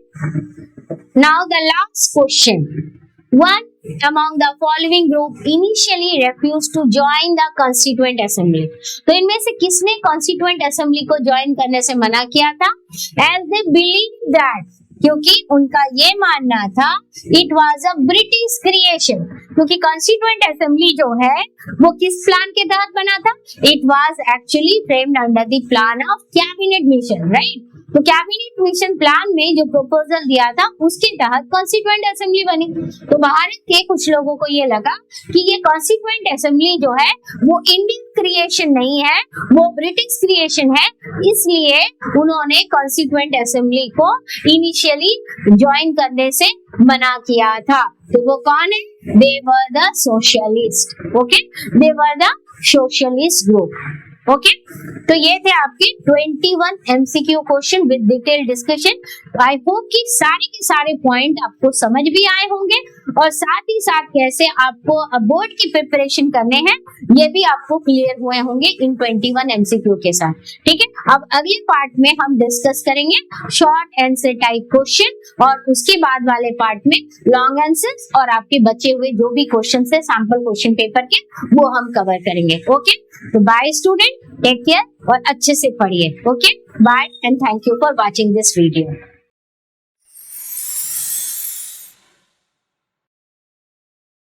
A: now the last question. One among the following group initially refused to join the Constituent Assembly। तो इनमें से किसने Constituent Assembly को ज्वाइन करने से मना किया था? As they believed that क्योंकि उनका ये मानना था it was a British creation, क्योंकि कॉन्स्टिट्यूएंट असेंबली जो है वो किस प्लान के तहत बना था, it was actually framed under the plan of cabinet mission, right. तो कैबिनेट मिशन प्लान में जो प्रपोजल दिया था उसके तहत कॉन्स्टिट्यूएंट असेंबली बनी। तो भारत के कुछ लोगों को ये लगा कि ये कॉन्स्टिट्यूएंट असेंबली जो है वो इंडियन क्रिएशन नहीं है, वो ब्रिटिश क्रिएशन है, इसलिए उन्होंने कॉन्स्टिट्यूएंट असेंबली को इनिशियली ज्वाइन करने से मना किया था। तो वो कौन है, they were the socialist, okay, they were the socialist group, okay. तो ये थे आपके 21 MCQ question with detail discussion. I hope कि सारे के सारे पॉइंट आपको समझ भी आए होंगे और साथ ही साथ कैसे आपको बोर्ड की प्रिपरेशन करने हैं ये भी आपको क्लियर हुए होंगे इन 21 MCQ के साथ, ठीक है। अब अगले पार्ट में हम डिस्कस करेंगे शॉर्ट आंसर टाइप क्वेश्चन और उसके बाद वाले पार्ट में लॉन्ग आंसर्स और आपके बचे हुए जो भी क्वेश्चन है सैंपल क्वेश्चन पेपर के वो हम कवर करेंगे, ओके। तो बाय स्टूडेंट, टेक केयर और अच्छे से पढ़िए, okay, bye and thank you for watching this video.